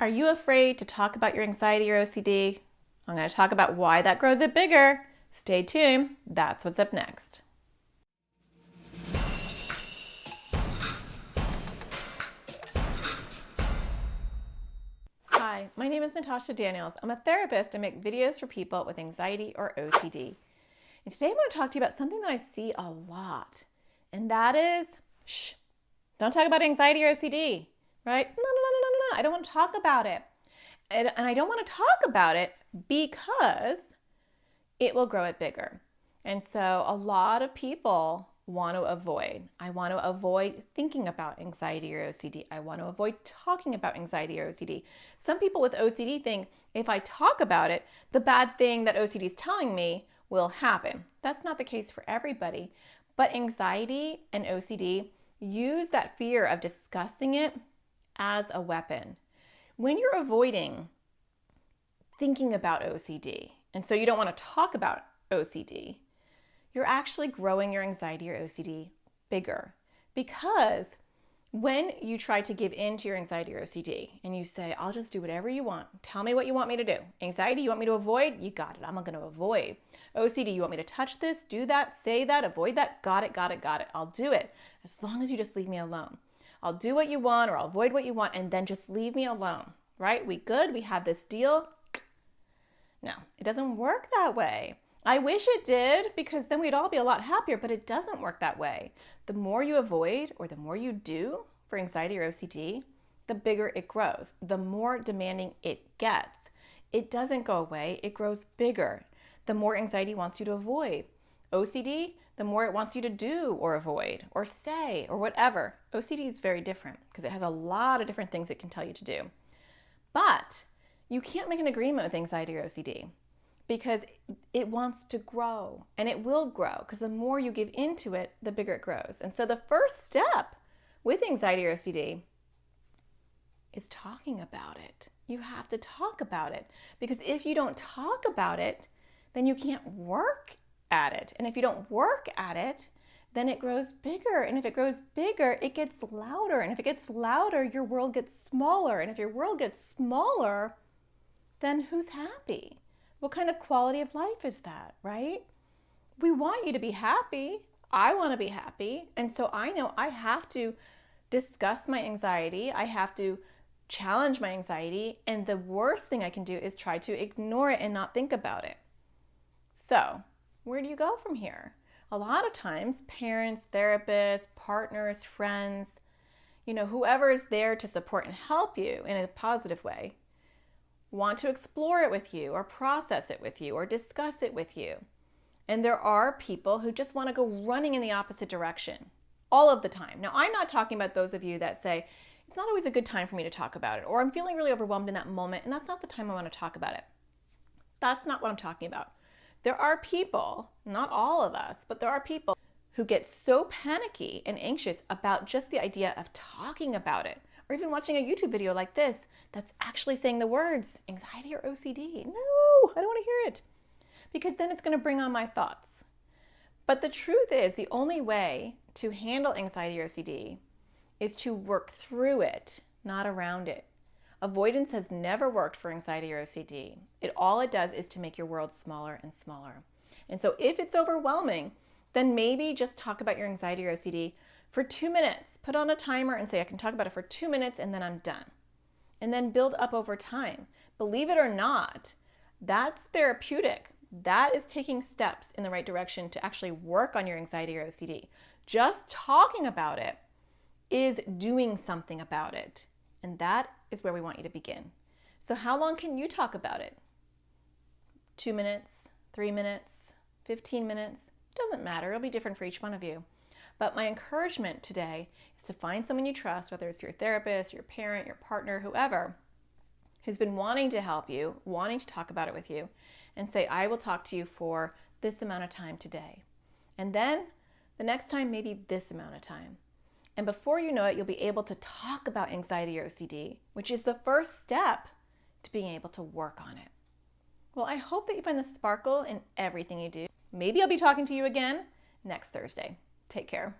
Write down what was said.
Are you afraid to talk about your anxiety or OCD? I'm going to talk about why that grows it bigger. Stay tuned. That's what's up next. Hi, my name is Natasha Daniels. I'm a therapist and make videos for people with anxiety or OCD. And today I'm going to talk to you about something that I see a lot. And that is, don't talk about anxiety or OCD, right? No. I don't want to talk about it. And I don't want to talk about it because it will grow it bigger. And so a lot of people want to avoid. I want to avoid thinking about anxiety or OCD. I want to avoid talking about anxiety or OCD. Some people with OCD think if I talk about it, the bad thing that OCD is telling me will happen. That's not the case for everybody. But anxiety and OCD use that fear of discussing it as a weapon. When you're avoiding thinking about OCD, and so you don't want to talk about OCD, you're actually growing your anxiety or OCD bigger. Because when you try to give in to your anxiety or OCD and you say, I'll just do whatever you want, tell me what you want me to do. Anxiety, you want me to avoid? You got it. I'm not going to avoid. OCD, you want me to touch this, do that, say that, avoid that? Got it. I'll do it. As long as you just leave me alone. I'll do what you want or I'll avoid what you want and then just leave me alone, right? We good? We have this deal? No, it doesn't work that way. I wish it did because then we'd all be a lot happier, but it doesn't work that way. The more you avoid or the more you do for anxiety or OCD, the bigger it grows, the more demanding it gets. It doesn't go away, it grows bigger. The more anxiety wants you to avoid. OCD, the more it wants you to do or avoid or say or whatever. OCD is very different because it has a lot of different things it can tell you to do. But you can't make an agreement with anxiety or OCD because it wants to grow and it will grow because the more you give into it, the bigger it grows. And so the first step with anxiety or OCD is talking about it. You have to talk about it because if you don't talk about it, then you can't work at it. And if you don't work at it, then it grows bigger. And if it grows bigger, it gets louder. And if it gets louder, your world gets smaller. And if your world gets smaller, then who's happy? What kind of quality of life is that, right? We want you to be happy. I want to be happy. And so I know I have to discuss my anxiety. I have to challenge my anxiety. And the worst thing I can do is try to ignore it and not think about it. So where do you go from here? A lot of times, parents, therapists, partners, friends, whoever is there to support and help you in a positive way, want to explore it with you or process it with you or discuss it with you. And there are people who just want to go running in the opposite direction all of the time. Now, I'm not talking about those of you that say, it's not always a good time for me to talk about it, or I'm feeling really overwhelmed in that moment, and that's not the time I want to talk about it. That's not what I'm talking about. There are people, not all of us, but there are people who get so panicky and anxious about just the idea of talking about it, or even watching a YouTube video like this that's actually saying the words anxiety or OCD. No, I don't want to hear it because then it's going to bring on my thoughts. But the truth is the only way to handle anxiety or OCD is to work through it, not around it. Avoidance has never worked for anxiety or OCD. All it does is to make your world smaller and smaller. And so if it's overwhelming, then maybe just talk about your anxiety or OCD for 2 minutes. Put on a timer and say, I can talk about it for 2 minutes and then I'm done. And then build up over time. Believe it or not, that's therapeutic. That is taking steps in the right direction to actually work on your anxiety or OCD. Just talking about it is doing something about it. And that is where we want you to begin. So how long can you talk about it? 2 minutes, 3 minutes, 15 minutes? It doesn't matter. It'll be different for each one of you. But my encouragement today is to find someone you trust, whether it's your therapist, your parent, your partner, whoever, who's been wanting to help you, wanting to talk about it with you, and say, I will talk to you for this amount of time today. And then the next time, maybe this amount of time. And before you know it, you'll be able to talk about anxiety or OCD, which is the first step to being able to work on it. Well, I hope that you find the sparkle in everything you do. Maybe I'll be talking to you again next Thursday. Take care.